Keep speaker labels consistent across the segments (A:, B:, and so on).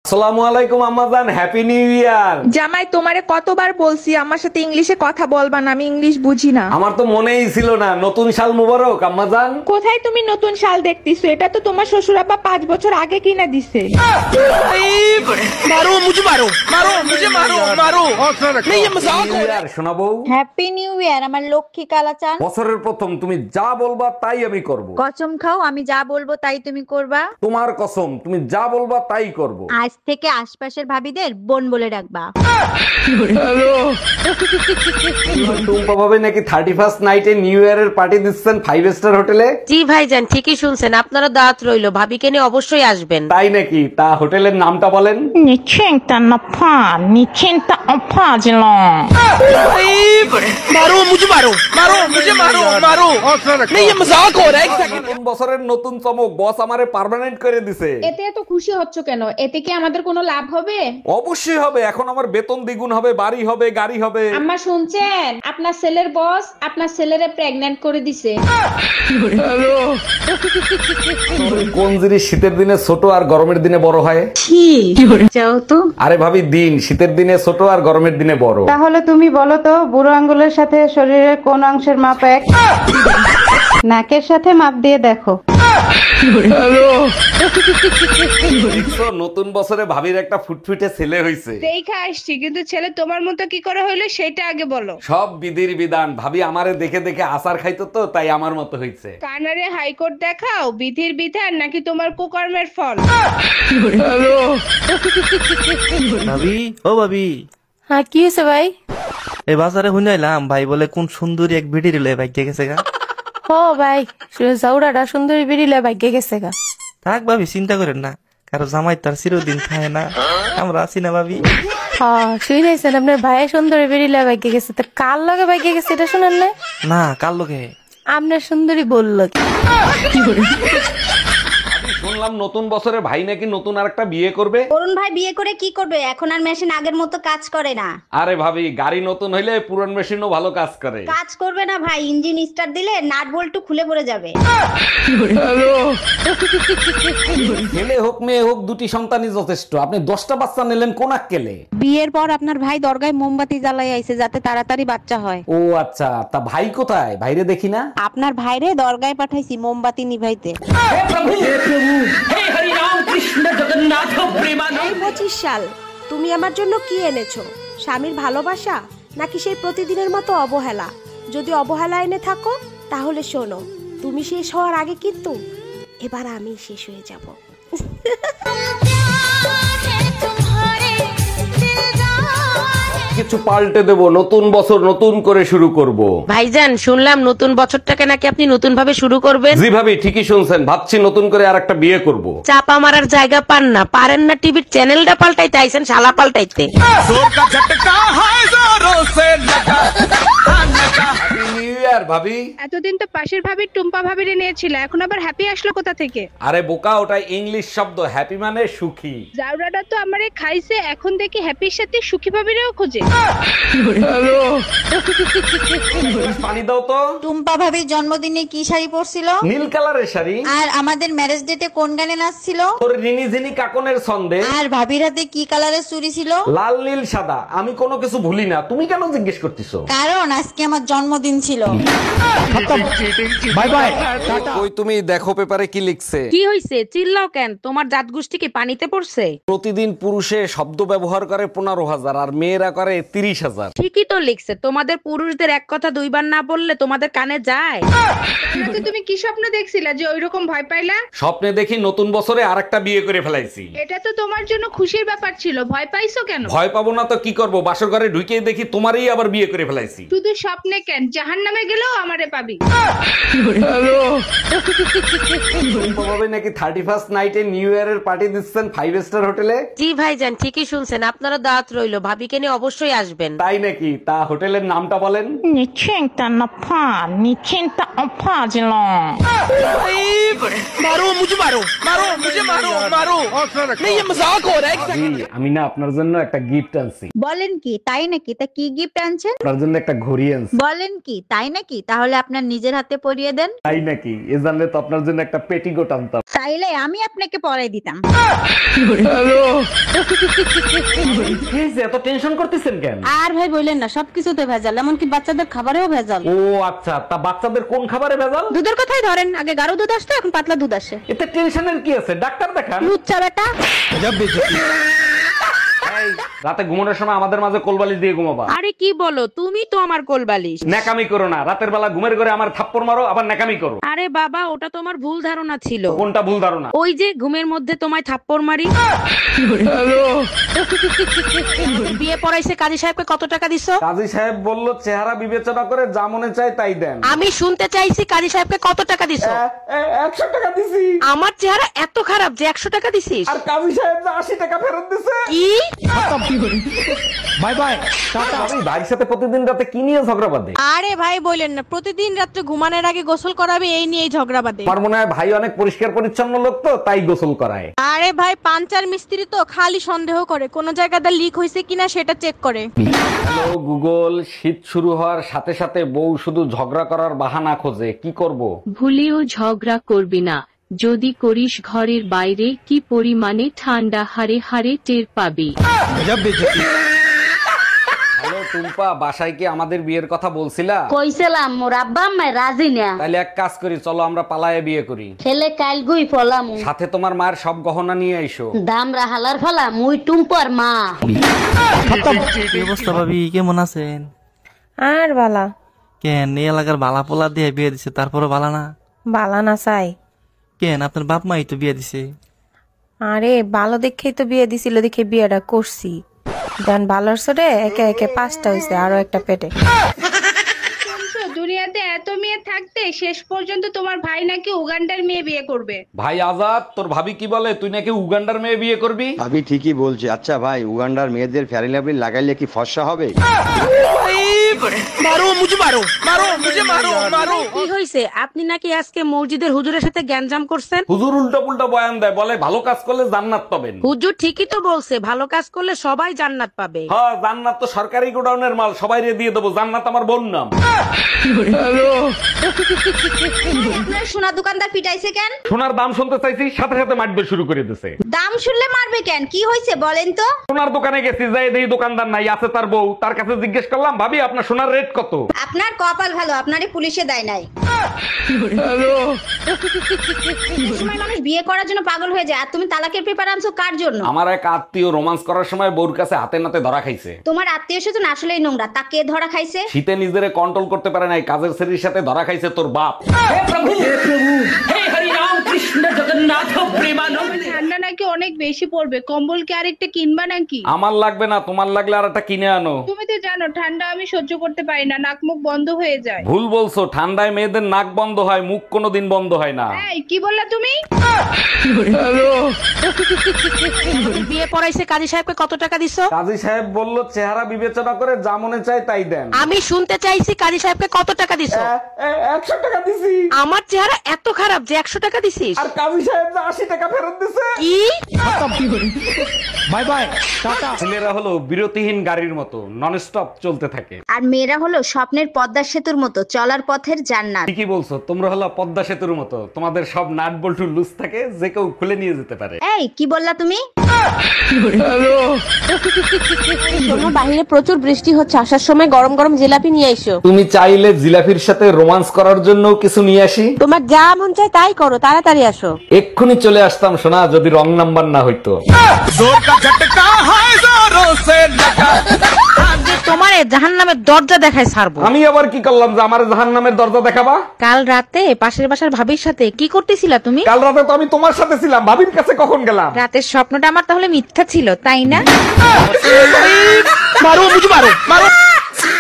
A: আসসালামু আলাইকুম আম্মাজান, happy new year.
B: জামাই, তোমারে কতবার বলছি আমার সাথে ইংলিশে কথা বলবা না, আমি ইংলিশ বুঝি না।
A: আমার তো মনেই ছিল না। নতুন সাল মুবারক আম্মাজান।
B: কোথায় তুমি নতুন শাল দেখতেছো? এটা তো তোমার শ্বশুর আব্বা 5 বছর আগে কিনা দিছে।
C: मारो मुझे, मारो मारो मुझे, मारो मारो नहीं, ये मजाक हो रहा है।
A: শোনাবো,
D: হ্যাপি নিউ ইয়ার আমার লক্ষ্মী কালাচান।
A: বছরের প্রথম তুমি যা বলবা তাই আমি করব।
D: কসম খাও আমি যা বলবো তাই তুমি করবা।
A: তোমার কসম, তুমি যা বলবা তাই করব।
D: আজ থেকে আশপাশের ভাবিদের বোন বলে ডাকবা।
A: টুম্পা ভাবে নাকি 31st নাইটে নিউ ইয়ারের পার্টি দিচ্ছেন 5 স্টার হোটেলে।
E: জি ভাইজান, ঠিকই শুনছেন, আপনারা দাওয়াত রইলো, ভাবিকে নিয়ে অবশ্যই আসবেন।
A: তাই নাকি? তা হোটেলের নামটা বলেন।
C: मारो मुझे, मारो मारो मुझे, मारो मारो नहीं, ये मजाक हो रहा है।
A: নতুন বছরের নতুন চমক, বস আমারে পার্মানেন্ট করে দিছে।
F: এতে এত খুশি হচ্ছ কেন? এতে কি আমাদের কোনো লাভ হবে?
A: অবশ্যই হবে। এখন আমার বেতন দ্বিগুণ হবে, বাড়ি হবে, গাড়ি হবে।
F: আম্মা শুনছেন? আপনার ছেলের বস আপনার ছেলেরে প্রেগন্যান্ট করে দিছে।
A: কোন জিনিস শীতের দিনে ছোট আর গরমের দিনে বড় হয়?
D: যাও তো।
A: আরে ভাবি, দিন শীতের দিনে ছোট আর গরমের দিনে বড়।
G: তাহলে তুমি বলো তো, বুড়ো আঙ্গুলের সাথে শরীরের কোন অংশের মাপ এক? নাকের সাথে মাপ দিয়ে দেখো।
A: দেখছো, নতুন বছরে ভাবির একটা ফুটফুটে ছেলে হইছে।
F: দেখা আসছি, কিন্তু ছেলে তোমার মতো কি করে হইলো সেটা আগে বলো।
A: সব বিধির বিধান। ভাবি আমারে দেখে দেখে আচার খাইতো তো, তাই আমার মতো হইছে।
F: কানারে হাইকোর্ট দেখাও, বিধির বিধান নাকি তোমার কুকর্মের ফল?
H: ভাবি, ও ভাবি,
E: হ্যাঁ কি হয়েছে ভাই?
H: এই বাজারে শুনাইলাম ভাই বলে কোন সুন্দরী এক ভিডি রিলে ভাগ্যে গেছে গা।
E: ও ভাই, জাউরাটা সুন্দরী বেরিলে ভাগ্যে গেছে গা।
H: থাক ভাবি, চিন্তা করেন না, কারো জামাই তার চিরদিন খায় না, আমরা আছি না ভাবি।
E: হ্যাঁ শুনেছেন, আপনার ভাই সুন্দরী বেরিলে ভাগ্যে গেছে, তো কার লগে ভাগ্যে গেছে এটা শুনেন না?
H: না, কার লোকে?
E: আপনার সুন্দরী বললো কি।
A: শুনলাম নতুন বছরে ভাই নাকি নতুন আরেকটা বিয়ে করবে।
D: অরুণ ভাই বিয়ে করে কি করবে? এখন আর মেশিন আগের মতো কাজ করে না।
A: আরে ভাবি, গাড়ি নতুন হইলে পুরান মেশিনও ভালো কাজ করে।
D: কাজ করবে না ভাই, ইঞ্জিন স্টার্ট দিলে নাট বল্টু খুলে পড়ে যাবে।
A: ছেলে হোক মেয়ে হোক, দুটি সন্তানই যথেষ্ট। আপনি 10টা বাচ্চা নিলেন কোন আক্কেলে?
I: বিয়ের পর আপনার ভাই দরগায় মোমবাতি জ্বালাই আইছে যাতে তাড়াতাড়ি বাচ্চা হয়।
A: ও আচ্ছা, তা ভাই কোথায়? ভাইরে দেখি না।
I: আপনার ভাইরে দরগায় পাঠাইছি মোমবাতি নিভাইতে।
J: এই 25 সাল তুমি আমার জন্য কি এনেছো? স্বামীর ভালোবাসা নাকি সেই প্রতিদিনের মতো অবহেলা? যদি অবহেলা এনে থাকো তাহলে শোনো, তুমি শেষ হওয়ার আগে কিন্তু এবার আমি শেষ হয়ে যাব।
A: কিছু পাল্টে দেব, নতুন বছর নতুন করে শুরু করব।
E: ভাইজান, শুনলাম নতুন বছরটাকে নাকি আপনি নতুন ভাবে শুরু করবেন।
A: জি ভাবি, ঠিকই শুনছেন। ভাবছি নতুন করে আরেকটা বিয়ে করব।
E: চাপা মারার জায়গা পান না, পারেন না টিভির চ্যানেলটা পাল্টাইতে, আইছেন শালা পাল্টাইতে।
A: হ্যাপি নিউ ইয়ার ভাবি।
F: এতদিন তো পাশের ভাবির টুম্পা ভাবিরে নিয়েছিল, এখন আবার হ্যাপি আসলো কোথা থেকে?
A: আরে বোকা, ওটা ইংলিশ শব্দ। হ্যাপি মানে সুখী।
F: জাউরাটা তো আমারে খাইছে, এখন দেখি হ্যাপির সাথে সুখী ভাবিরেও খোঁজে।
A: পানি দাও তো।
D: টুম্পা ভাবির জন্মদিনে কি শাড়ি পরছিল?
A: নীল কালারের শাড়ি।
D: আর আমাদের ম্যারেজ ডেটে কোন গানে নাচছিল?
A: তোর রিনি ঝিনি কাকনের ছন্দে।
D: আর ভাবির হাতে কি কালারের চুড়ি ছিল?
A: লাল নীল সাদা। আমি কোনো কিছু ভুলি না, তুমি কেন জিজ্ঞেস করতেছো?
D: কারণ আজকে আমার জন্মদিন ছিল।
A: Bye bye. কই তুমি দেখো পেপারে কি লিখছে।
I: কি হইছে? চিল্লাও কেন? তোমার জাত গোষ্ঠী কি পানিতে পড়ছে?
A: প্রতিদিন পুরুষে শব্দ ব্যবহার করে 15,000 আর মেয়েরা করে 30,000।
I: ঠিকই তো লিখছে, তোমাদের পুরুষদের এক কথা দুইবার না বললে তোমাদের কানে যায়।
F: তো তুমি কি স্বপ্ন দেখছিলা যে ওইরকম ভয় পাইলা?
A: স্বপ্নে দেখি নতুন বছরে আরেকটা বিয়ে করে ফেলাইছি।
F: এটা তো তোমার জন্য খুশির ব্যাপার ছিল, ভয় পাইছো কেন?
A: ভয় পাবো না তো কি করব? বাসর ঘরে ঢুকেই দেখি তোমারই আবার বিয়ে করে ফেলাইছি।
F: শুধু স্বপ্নে কেন, জাহান্নামে গেলেও আমারে পাবি।
A: ভাবে নাকি 31st নাইটে নিউ ইয়ারের পার্টি দিচ্ছেন 5 স্টার হোটেলে।
E: জি ভাইজান, ঠিকই শুনছেন, আপনারা দাওয়াত রইলো, ভাবিকে নিয়ে অবশ্যই
I: আসবেন।
A: তাই নাকি? তা হোটেলের নামটা বলেন।
C: मारो मुझे मारो मारो मुझे मारो मारो नहीं ये मजाक हो रहा है।
A: জি, আমি না আপনার জন্য একটা গিফট আনছি।
D: বলেন কি তাই নাকি? তা কি গিফট আনছেন?
A: আপনার জন্য একটা ঘড়ি আনছি।
D: বলেন কি তাই নাকি? তাহলে আপনার নিজের হাতে পরিয়ে দেন।
A: তাই নাকি? এ জানলে তো আপনার জন্য একটা পেটিকোট আনতাম।
D: তাইলে আমি আপনাকে পরাই দিতাম।
A: কি হয়েছে? এত টেনশন করতেছেন কেন?
K: আর ভাই বললেন না, সবকিছুতে ভেজাল, এমনকি বাচ্চাদের খাবারেও ভেজাল।
A: ও আচ্ছা, তা বাচ্চাদের কোন খাবারে ভেজাল?
K: দুধের কথাই ধরেন, আগে গাঢ় দুধ আসতো, এখন পাতলা দুধ আসে।
A: এতে টেনশনের কি আছে? ডাক্তার দেখান।
K: লুচ্চা বেটা।
A: এই, রাতে ঘুমানোর সময় আমাদের মাঝে কোলবালিশ দিয়ে ঘুমাবা।
I: আরে কি বলো, তুমি তো আমার কোলবালিশ।
A: ন্যাকামি করো না। রাতের বেলা ঘুমের ঘরে আমার থাপ্পড় মারো, আবার ন্যাকামি করো।
I: আরে বাবা, ওটা তোমার ভুল ধারণা ছিল।
A: কোনটা ভুল ধারণা?
I: ওই যে ঘুমের মধ্যে তোমায় থাপ্পড় মারি। বিয়ে পড়াইছে কাজী সাহেবকে কত টাকা দিছো?
A: কাজী সাহেব বলল চেহারা বিবেচনা করে যা মনে চায় তাই দেন।
I: আমি শুনতে চাইছি কাজী সাহেবকে কত টাকা দিছো?
A: 100 টাকা দিছি।
I: আমার চেহারা এত খারাপ যে 100 টাকা দিছিস?
A: আর কাজী সাহেব 80 টাকা ফেরত দিছে।
I: কি?
A: Bye bye tata. আমি ভাইয়ের সাথে প্রতিদিন রাতে কি নিয়ে ঝগড়া বাঁধে?
J: আরে ভাই বললেন না, প্রতিদিন রাত্রে ঘুমানোর আগে গোসল করাবে, এই নিয়েই ঝগড়া বাঁধে।
A: আমার মনে হয় ভাই অনেক পরিষ্কার পরিচ্ছন্ন লোক, তো তাই গোসল করায়।
J: আরে ভাই পাঞ্চার মিস্ত্রি তো খালি সন্দেহ করে, কোন জায়গাতে লিক হয়েছে কিনা সেটা চেক করে।
A: হ্যালো গুগল, শীত শুরু হওয়ার সাথে সাথে বউ শুধু ঝগড়া করার বাহানা খোঁজে, কি করব?
L: ভুলেও ঝগড়া করবি না, যদি করিস ঘরের বাইরে কি পরিমাণে ঠান্ডা হারে হারে টের পাবি।
A: হ্যালো টুম্পা, বাসায় কি আমাদের বিয়ের কথা বলছিলা?
K: কইছিলাম, মোর আব্বা আম্মা রাজি না।
A: তাহলে এক কাজ করি, চলো আমরা পালায়ে বিয়ে করি।
K: ছেলে কাল গুই ফলাম,
A: সাথে তোমার মায়ের সব গহনা নিয়ে আইসো।
K: দামরা হালার ফলা, মুই টুম্পর মা।
H: কি অবস্থা ভাবি, কেমন আছেন?
E: আর বালা
H: কেন এই এলাকার বালা পোলা দিয়ে বিয়ে দিছে, তারপরে বালা না?
E: বালা না চাই।
H: কেন আপনার বাপ মাই তো বিয়ে দিছে।
E: আরে ভালো দেখেই তো বিয়ে দিছিল, দেখে বিয়েটা করছি। দেন ভালোর সরে একে একে 5টা হয়েছে, আরো একটা পেটে।
F: দুনিয়াতে এত মেয়ে থাকতে শেষ পর্যন্ত তোমার ভাই নাকি উগান্ডার মেয়ে বিয়ে করবে।
A: ভাই আজাদ, তোর ভাবি কি বলে তুই নাকি উগান্ডার মেয়ে বিয়ে করবি?
M: ভাবি ঠিকই বলছে। আচ্ছা ভাই, উগান্ডার মেয়েদের ফেয়ারি লাভলি লাগাইলে কি ফর্সা হবে?
C: मारो मुझे मारो मारो मुझे मारो मारो।
I: কি হইছে? আপনি নাকি আজকে মসজিদের হুজুরের সাথে গ্যাঞ্জাম করছেন?
A: হুজুর উল্টা পুল্টা বয়ান দেয়, বলে ভালো কাজ করলে জান্নাত পাবেন।
I: হুজুর ঠিকই তো বলছে, ভালো কাজ করলে সবাই জান্নাত পাবে।
A: হ্যাঁ, জান্নাত তো সরকারি গোডাউনের মাল, সবাই দিয়ে দেবো। জান্নাত আমার বোন নাম।
D: আপনার সোনা দোকানদার পিটাইছে কেন?
A: সোনার দাম শুনতে চাইছি, সাথে সাথে মারবে শুরু করে দিছে।
D: দাম শুনলে মারবে কেন? কি হয়েছে বলেন তো?
A: সোনার দোকানে গেছি, যাই দেখি দোকানদার নাই, আছে তার বউ। তার কাছে জিজ্ঞেস করলাম, ভাবি আপনার সোনার রেট কত?
D: আপনার কপাল ভালো, আপনারই পুলিশে দেয় নাই। সময় মানুষ বিয়ে করার জন্য পাগল হয়ে যায়, আর তুমি তালাকের পেপার আনছো কার জন্য?
A: আমার এক আত্মীয় রোমান্স করার সময় বউর কাছে হাতে নাতে ধরা খাইছে।
D: তোমার আত্মীয় স্বজন আসলেই নোংরা, তা কে ধরা খাইছে?
A: শীতে নিজেরে কন্ট্রোল করতে পারে নাই, কাজের ছেলের সাথে ধরা খাইছে তোর বাপ।
F: ঠান্ডা নাকি অনেক বেশি পড়বে, কম্বল কি আরেকটা কিনবা নাকি?
A: আমার লাগবে না, তোমার লাগলে আর একটা কিনে আনো।
F: তুমি তো জানো ঠান্ডা আমি সহ্য করতে পারি না, নাক মুখ বন্ধ হয়ে যায়।
A: ভুল বলছো, ঠান্ডায় মেয়েদের নাক বন্ধ হয়, মুখ কোনোদিন বন্ধ হয় না।
F: এই কি বললা তুমি?
I: বিয়ে পড়াইছে কাজী সাহেবকে কত টাকা দিছো?
A: কাজী সাহেব বলল চেহারা বিবেচনা করে যা মনে চায় তাই দেন।
I: আমি শুনতে চাইছি কাজী সাহেবকে কত টাকা দিছো?
A: 100 টাকা দিছি।
I: আমার চেহারা এত খারাপ যে 100 টাকা দিছিস?
A: আর কাজী সাহেব 80 টাকা ফেরত দিছে।
I: কি?
A: Bye bye tata. ছেলেরা হলো বিরতিহীন গাড়ির মতো, নন স্টপ চলতে থাকে।
D: আর মেয়েরা হলো স্বপ্নের পদ্মা সেতুর মতো, চলার পথের জান্নাত।
A: ঠিকই বলছো, তোমরা হলো পদ্মা সেতুর মতো, তোমাদের সব নাট বল্টু লুজ থাকে, যে কেউ খুলে নিয়ে যেতে পারে।
D: এই কি বললা তুমি?
K: বাহিরে প্রচুর বৃষ্টি হচ্ছে, আসার সময় গরম গরম জিলাপি নিয়ে এসো।
A: তুমি চাইলে জিলাফির সাথে রোমান্স করার জন্য কিছু নিয়ে আসি?
K: তোমার যা মন চায় তাই করো, তাড়াতাড়ি আসো।
A: এক্ষুনি চলে আসতাম সোনা, যদি রং নাম্বার না হইতো।
I: তোমারে জাহান্নামের দরজা দেখায় ছাড়বো।
A: আমি আবার কি করলাম যে আমার জাহান্নামের দরজা দেখাবা?
I: কাল রাতে পাশের বাসার ভাবির সাথে কি করতেছিলা তুমি?
A: কাল রাতে তো আমি তোমার সাথে ছিলাম, ভাবির কাছে কখন গেলাম?
I: রাতের স্বপ্নটা আমার তাহলে মিথ্যা ছিল, তাই না?
C: मारो मुझे मारो मारो।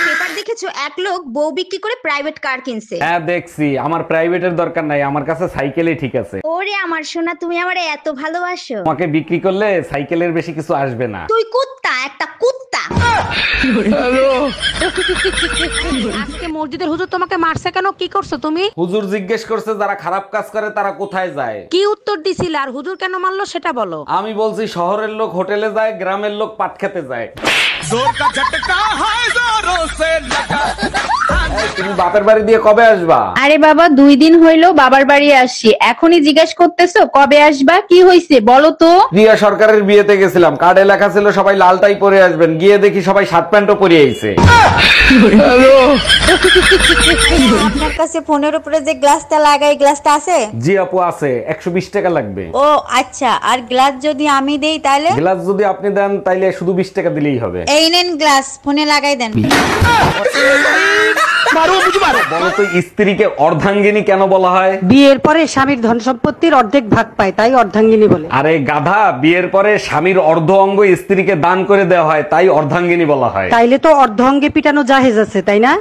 D: পেপার দেখেছো, এক লোক বউ বিক্রি করে প্রাইভেট কার কিনছে।
A: হ্যাঁ দেখছি, আমার প্রাইভেটের দরকার নাই, আমার কাছে সাইকেলই ঠিক আছে।
D: ওরে আমার সোনা, তুমি আমারে এত ভালোবাসো।
A: তোমাকে বিক্রি করলে সাইকেলের বেশি কিছু আসবে না।
D: তুই কুত্তা, একটা কুত্তা।
I: আজকে মসজিদের হুজুর তোমাকে মারছে কেন? কি করছো তুমি?
A: হুজুর জিজ্ঞেস করছে যারা খারাপ কাজ করে তারা কোথায় যায়।
I: কি উত্তর দিছিলে? আর হুজুর কেন মারলো সেটা বলো।
A: আমি বলছি শহরের লোক হোটেলে যায়, গ্রামের লোক পাট খেতে যায়। তুমি বাপের বাড়ি দিয়ে কবে আসবা?
N: আরে বাবা 2 দিন হইলো বাবার বাড়ি আসছি, এখনই জিজ্ঞেস করতেছো কবে আসবা? কি হইছে বলো তো?
A: প্রিয়া সরকারের বিয়েতে গেছিলাম, কার্ডে লেখা ছিল সবাই লালটাই পরে আসবেন, গিয়ে দেখি সবাই শার্ট প্যান্টও পরে আইছে।
O: আপনার কাছে ফোনের উপরে যে গ্লাসটা লাগাই, গ্লাসটা আছে?
A: জি আপু আছে, 120 টাকা লাগবে।
O: ও আচ্ছা, আর গ্লাস যদি আমি দেই তাহলে?
A: গ্লাস যদি আপনি দেন তাইলে শুধু 20 টাকা দিলেই হবে।
O: এই নেন গ্লাস, ফোনে লাগাই দেন।
A: বলো তো স্ত্রীকে অর্ধাঙ্গিনী কেন বলা হয়?
P: বিয়ের পরে স্বামীর ধন সম্পত্তির অর্ধেক ভাগ পায়, তাই অর্ধাঙ্গিনী বলে।
A: আরে গাধা, বিয়ের পরে স্বামীর অর্ধ অঙ্গ স্ত্রীকে দান করে দেওয়া হয়, তাই অর্ধাঙ্গিনী বলা হয়।
P: তাইলে তো অর্ধ অঙ্গে পিটানো জাহেজ আছে, তাই না?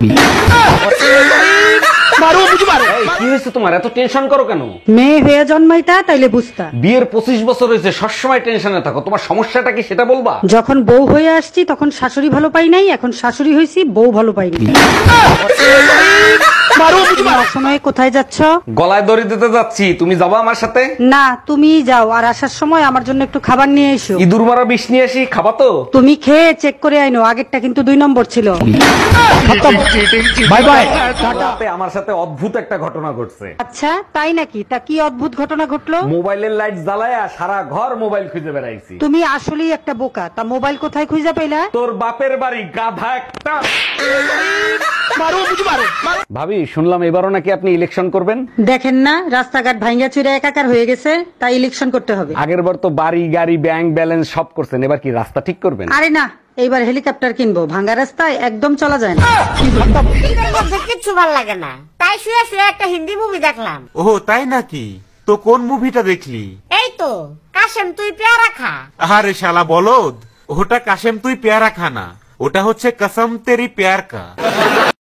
A: এই, কি হয়েছে তোমার? এত টেনশন করো কেন?
P: মেয়ে হয়ে জন্মাইতা তাইলে বুঝতা।
A: বিয়ের 25 বছর হয়েছে, সবসময় টেনশনে থাকো, তোমার সমস্যাটা কি সেটা বলবা?
P: যখন বউ হয়ে আসছি তখন শাশুড়ি ভালো পাই নাই, এখন শাশুড়ি হয়েছি বউ ভালো পাই নাই। সময় কোথায় যাচ্ছ?
A: গলায় দড়ি দিতে যাচ্ছি, তুমি যাবা আমার সাথে?
P: না, তুমি যাও, আর আসার সময় আমার জন্য একটু খাবার নিয়ে এসো।
A: ইঁদুর মারা বিষ নিয়ে আসি, খাবা তো?
P: তুমি খেয়ে চেক করে আইনো, আগেরটা কিন্তু 2 নম্বর ছিল।
A: Bye bye. আমার সাথে অদ্ভুত একটা ঘটনা ঘটছে।
P: আচ্ছা তাই নাকি? তা কি অদ্ভুত ঘটনা ঘটলো?
A: মোবাইলের লাইট জ্বালায়া সারা ঘর মোবাইল খুঁজে বেড়াইছি।
P: তুমি আসলেই একটা বোকা। তা মোবাইল কোথায় খুঁজে পেলা?
A: তোর বাপের বাড়ি, গাধা একটা। ভাবি, শুনলাম এবারও নাকি আপনি ইলেকশন করবেন।
P: দেখেন না রাস্তাঘাট ভাঙ্গা চুরে একাকার হয়ে গেছে, তাই ইলেকশন করতে হবে।
A: আগের বার তো বাড়ি গাড়ি ব্যাংক ব্যালেন্স সব করছেন, এবার কি রাস্তা ঠিক করবেন?
P: আরে না, এইবার হেলিকপ্টার কিনবো, ভাঙ্গা রাস্তায় একদম চলা যায় না।
Q: কিচ্ছু ভালো লাগে না, তাই শুয়ে শুয়ে একটা হিন্দি মুভি দেখলাম।
R: ও তাই নাকি? তো কোন মুভিটা দেখলি?
Q: এই তো কাশেম তুই পেয়ারা খা।
R: আরে শালা বলদ, ওটা কাশেম তুই পেয়ারা খানা, ওটা হচ্ছে কসম তেরি প্যার কা।